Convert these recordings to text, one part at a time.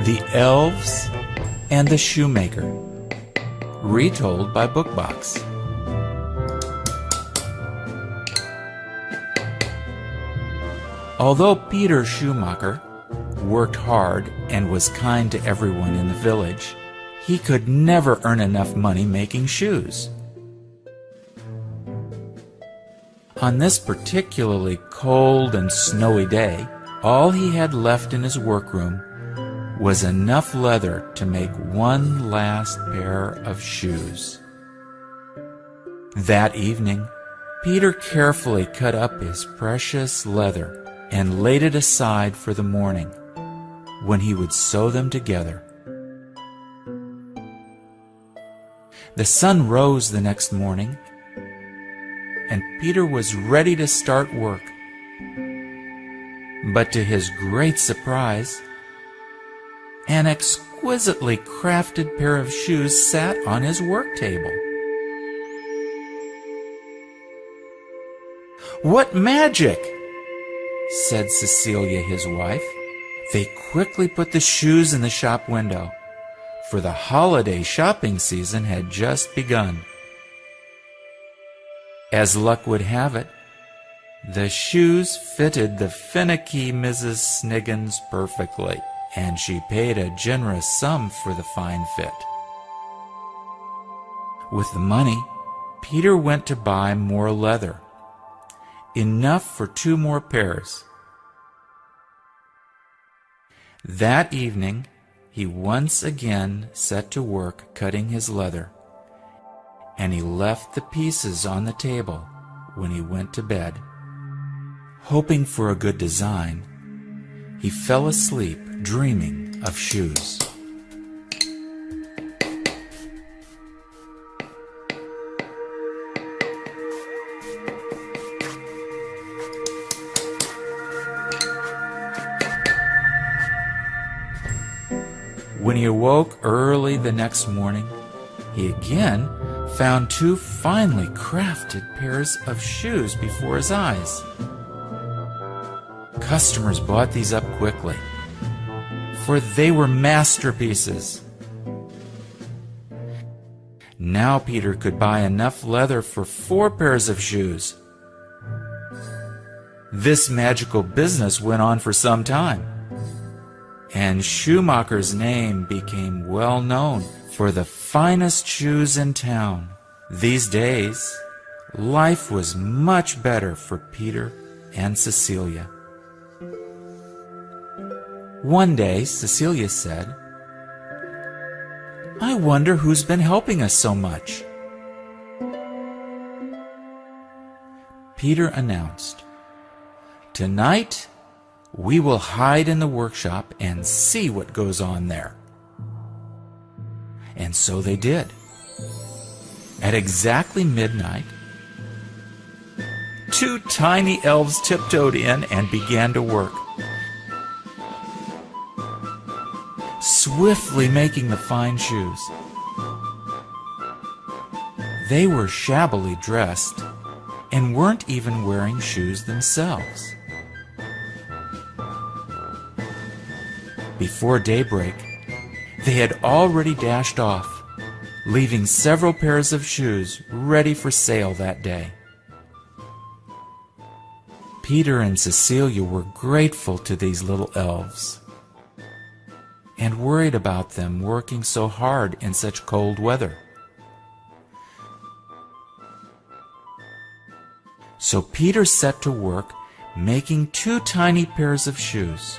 The Elves and the Shoemaker, retold by Bookbox. Although Peter Shoemaker worked hard and was kind to everyone in the village, he could never earn enough money making shoes. On this particularly cold and snowy day, all he had left in his workroom was enough leather to make one last pair of shoes. That evening, Peter carefully cut up his precious leather and laid it aside for the morning, when he would sew them together. The sun rose the next morning, and Peter was ready to start work. But to his great surprise, an exquisitely crafted pair of shoes sat on his work table. "What magic!" said Cecilia, his wife. They quickly put the shoes in the shop window, for the holiday shopping season had just begun. As luck would have it, the shoes fitted the finicky Mrs. Sniggins perfectly, and she paid a generous sum for the fine fit. With the money, Peter went to buy more leather, enough for 2 more pairs. That evening, he once again set to work cutting his leather, and he left the pieces on the table when he went to bed. Hoping for a good design, he fell asleep dreaming of shoes. When he awoke early the next morning, he again found 2 finely crafted pairs of shoes before his eyes. Customers bought these up quickly, for they were masterpieces. Now Peter could buy enough leather for 4 pairs of shoes. This magical business went on for some time, and Shoemaker's name became well known for the finest shoes in town. These days, life was much better for Peter and Cecilia. One day, Cecilia said, "I wonder who's been helping us so much." Peter announced, "Tonight, we will hide in the workshop and see what goes on there." And so they did. At exactly midnight, 2 tiny elves tiptoed in and began to work, swiftly making the fine shoes. They were shabbily dressed and weren't even wearing shoes themselves. Before daybreak, they had already dashed off, leaving several pairs of shoes ready for sale that day. Peter and Cecilia were grateful to these little elves and worried about them working so hard in such cold weather. So Peter set to work making 2 tiny pairs of shoes,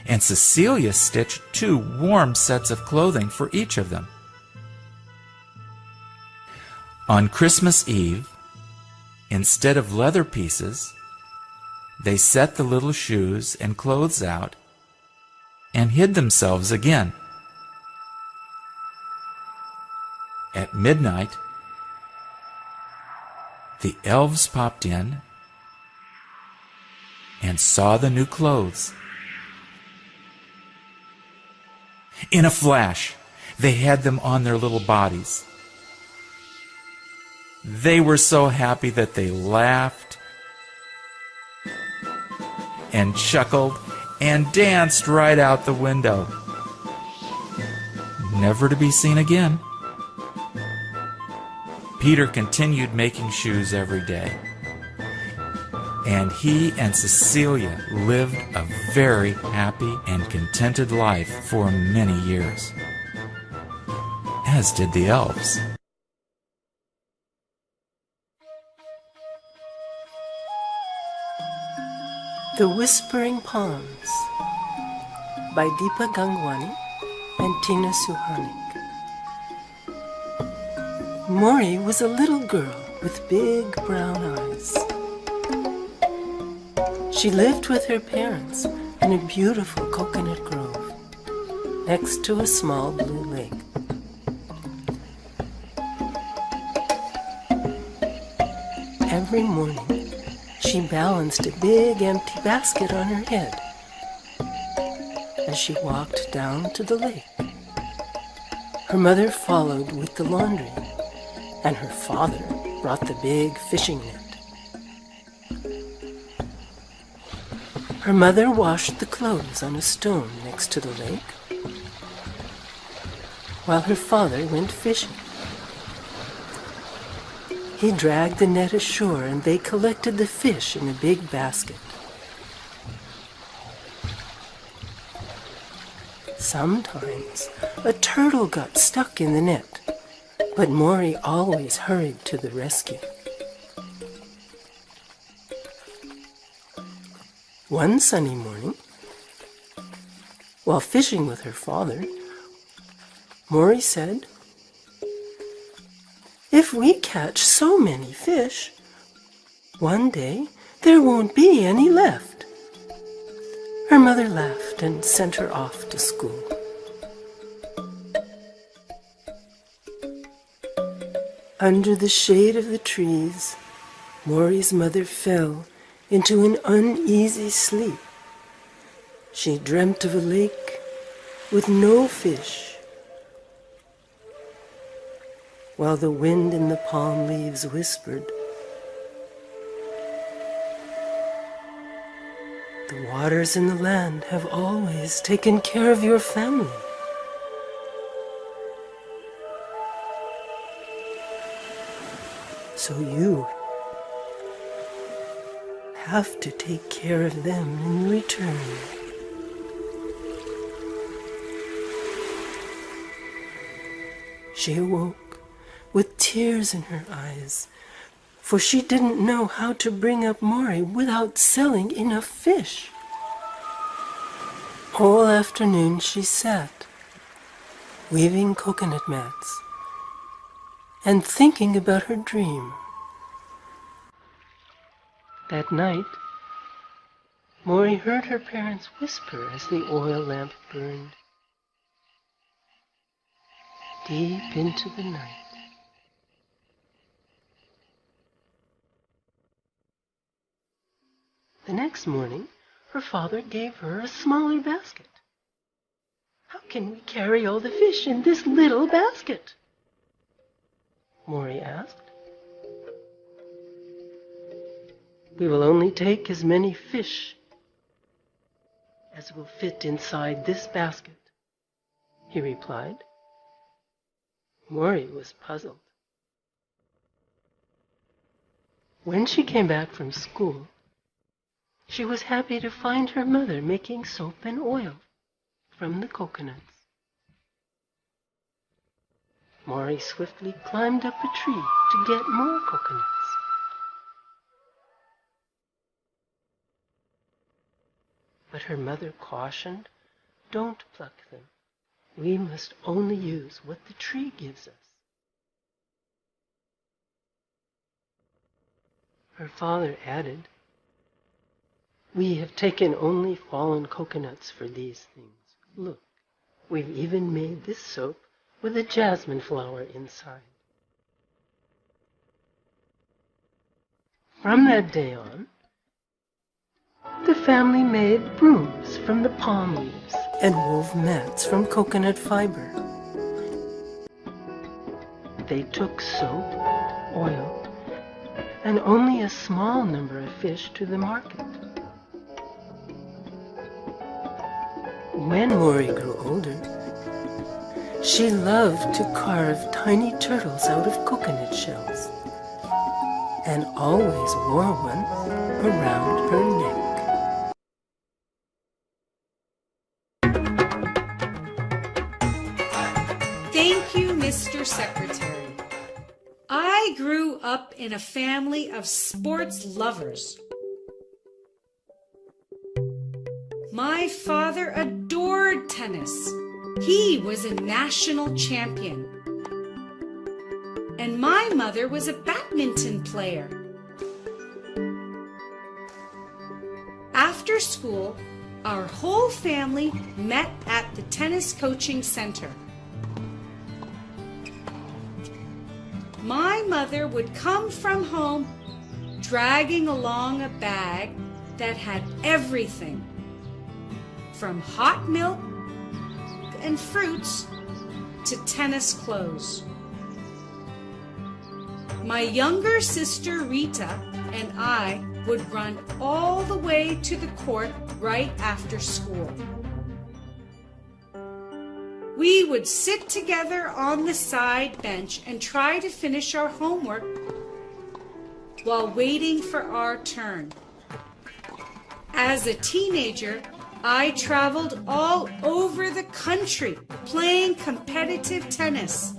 and Cecilia stitched 2 warm sets of clothing for each of them. On Christmas Eve, instead of leather pieces, they set the little shoes and clothes out and hid themselves again. At midnight, the elves popped in and saw the new clothes. In a flash, they had them on their little bodies. They were so happy that they laughed and chuckled and danced right out the window. never to be seen again. Peter continued making shoes every day, and he and Cecilia lived a very happy and contented life for many years, as did the elves. The Whispering Palms by Deepa Gangwani and Tina Suhanik. Mori was a little girl with big brown eyes. She lived with her parents in a beautiful coconut grove next to a small blue lake. Every morning, she balanced a big empty basket on her head as she walked down to the lake. Her mother followed with the laundry, and her father brought the big fishing net. Her mother washed the clothes on a stone next to the lake, while her father went fishing. He dragged the net ashore and they collected the fish in a big basket. Sometimes a turtle got stuck in the net, but Mori always hurried to the rescue. One sunny morning, while fishing with her father, Mori said, "If we catch so many fish, one day there won't be any left." Her mother laughed and sent her off to school. Under the shade of the trees, Mori's mother fell into an uneasy sleep. She dreamt of a lake with no fish, while the wind in the palm leaves whispered, "The waters in the land have always taken care of your family." So you have to take care of them in return. She awoke with tears in her eyes, for she didn't know how to bring up Mori without selling enough fish. All afternoon she sat, weaving coconut mats and thinking about her dream. That night, Mori heard her parents whisper as the oil lamp burned deep into the night. The next morning, her father gave her a smaller basket. "How can we carry all the fish in this little basket?" Mori asked. "We will only take as many fish as will fit inside this basket," he replied. Mori was puzzled. When she came back from school, she was happy to find her mother making soap and oil from the coconuts. Mori swiftly climbed up a tree to get more coconuts. But her mother cautioned, "Don't pluck them. We must only use what the tree gives us." Her father added, "We have taken only fallen coconuts for these things. Look, we've even made this soap with a jasmine flower inside." From that day on, the family made brooms from the palm leaves and wove mats from coconut fiber. They took soap, oil, and only a small number of fish to the market. When Mori grew older, She loved to carve tiny turtles out of coconut shells and always wore one around her neck. Thank you, Mr. Secretary. I grew up in a family of sports lovers. My father adored tennis. He was a national champion. And my mother was a badminton player. After school, our whole family met at the tennis coaching center. My mother would come from home dragging along a bag that had everything from hot milk and fruits to tennis clothes. My younger sister Rita and I would run all the way to the court right after school. We would sit together on the side bench and try to finish our homework while waiting for our turn. As a teenager, I traveled all over the country playing competitive tennis.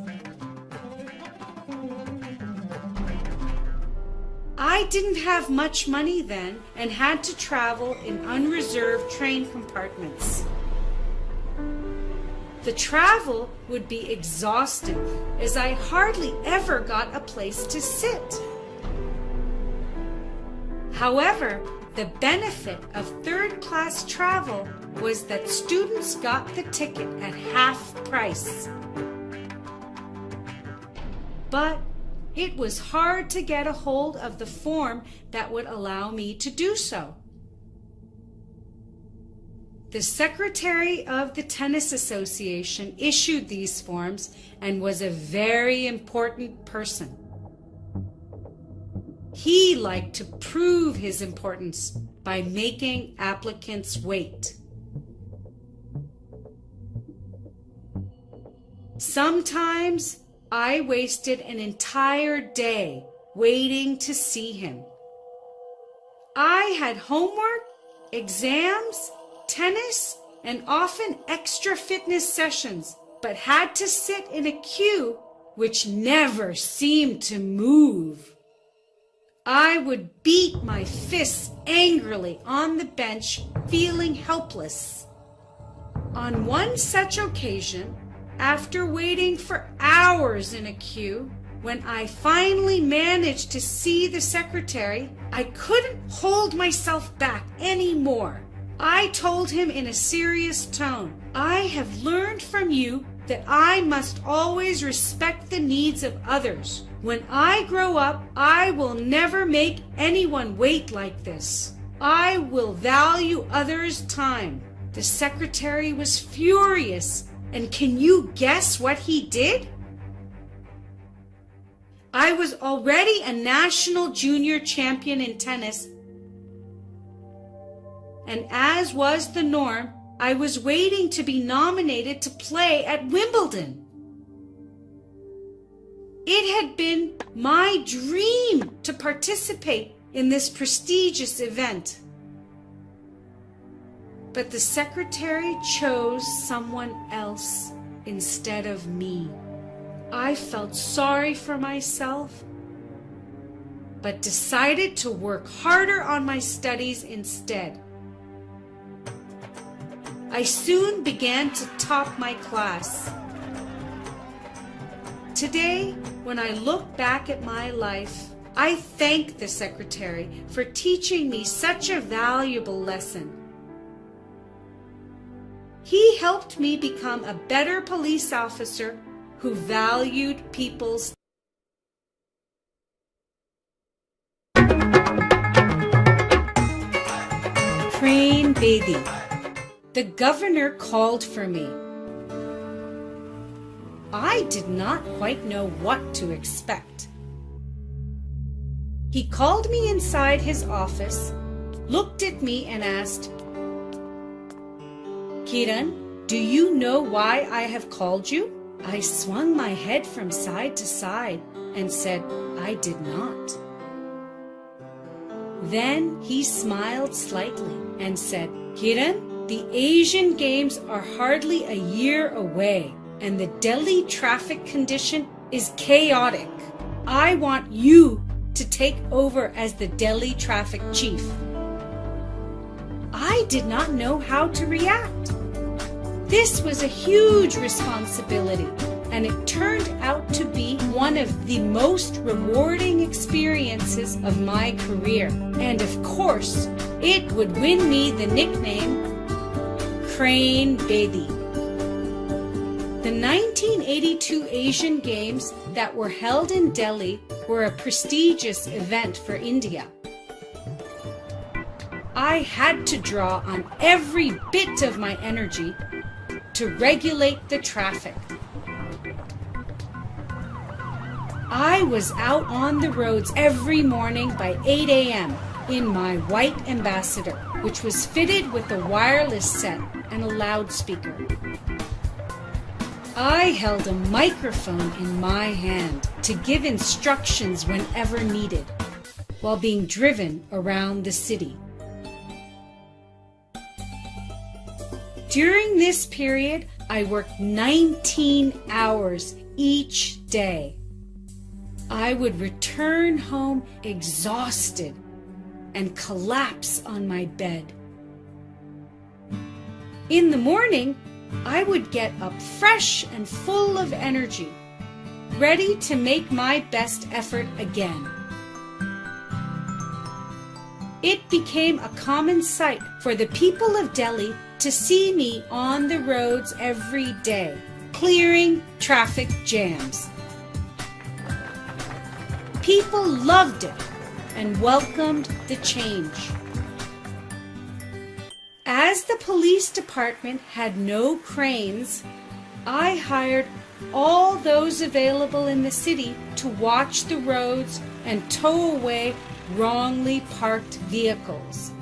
I didn't have much money then and had to travel in unreserved train compartments. The travel would be exhausting as I hardly ever got a place to sit. However, the benefit of third-class travel was that students got the ticket at half price. But it was hard to get a hold of the form that would allow me to do so. The secretary of the Tennis Association issued these forms and was a very important person. He liked to prove his importance by making applicants wait. Sometimes I wasted an entire day waiting to see him. I had homework, exams, tennis, and often extra fitness sessions, but had to sit in a queue which never seemed to move. I would beat my fists angrily on the bench, feeling helpless. On one such occasion, after waiting for hours in a queue, when I finally managed to see the secretary, I couldn't hold myself back anymore. I told him in a serious tone, "I have learned from you that I must always respect the needs of others. When I grow up, I will never make anyone wait like this. I will value others' time." The secretary was furious, and can you guess what he did? I was already a national junior champion in tennis, and as was the norm, I was waiting to be nominated to play at Wimbledon. It had been my dream to participate in this prestigious event. But the secretary chose someone else instead of me. I felt sorry for myself, but decided to work harder on my studies instead. I soon began to top my class. Today, when I look back at my life, I thank the secretary for teaching me such a valuable lesson. He helped me become a better police officer who valued people's Train Bedi. The governor called for me. I did not quite know what to expect. He called me inside his office, looked at me and asked, "Kiran, do you know why I have called you?" I swung my head from side to side and said I did not. Then he smiled slightly and said, Kiran, the Asian Games are hardly a year away, and the Delhi traffic condition is chaotic. I want you to take over as the Delhi traffic chief. I did not know how to react. This was a huge responsibility, and it turned out to be one of the most rewarding experiences of my career. And of course, it would win me the nickname Crane Bedi. The 1982 Asian Games that were held in Delhi were a prestigious event for India. I had to draw on every bit of my energy to regulate the traffic. I was out on the roads every morning by 8 a.m. in my white Ambassador, which was fitted with a wireless set and a loudspeaker. I held a microphone in my hand to give instructions whenever needed, while being driven around the city. During this period, I worked 19 hours each day. I would return home exhausted and collapse on my bed. In the morning, I would get up fresh and full of energy, ready to make my best effort again. It became a common sight for the people of Delhi to see me on the roads every day, clearing traffic jams. People loved it and welcomed the change. As the police department had no cranes, I hired all those available in the city to watch the roads and tow away wrongly parked vehicles.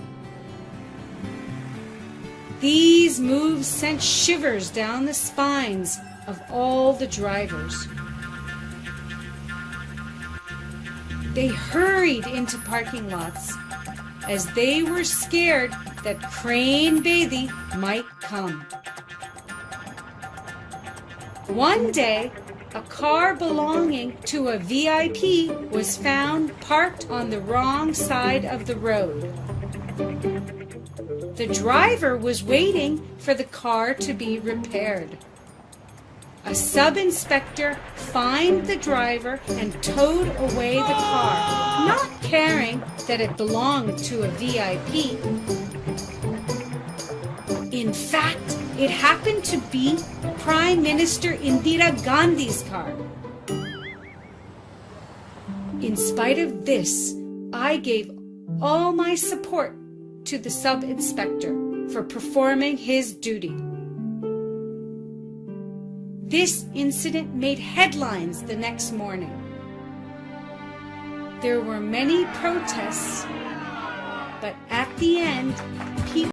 These moves sent shivers down the spines of all the drivers. They hurried into parking lots as they were scared that Crane Bedi might come. One day, a car belonging to a VIP was found parked on the wrong side of the road. The driver was waiting for the car to be repaired. A sub-inspector fined the driver and towed away the car, not caring that it belonged to a VIP. In fact, it happened to be Prime Minister Indira Gandhi's car. In spite of this, I gave all my support to the sub-inspector for performing his duty. This incident made headlines the next morning. There were many protests, but at the end,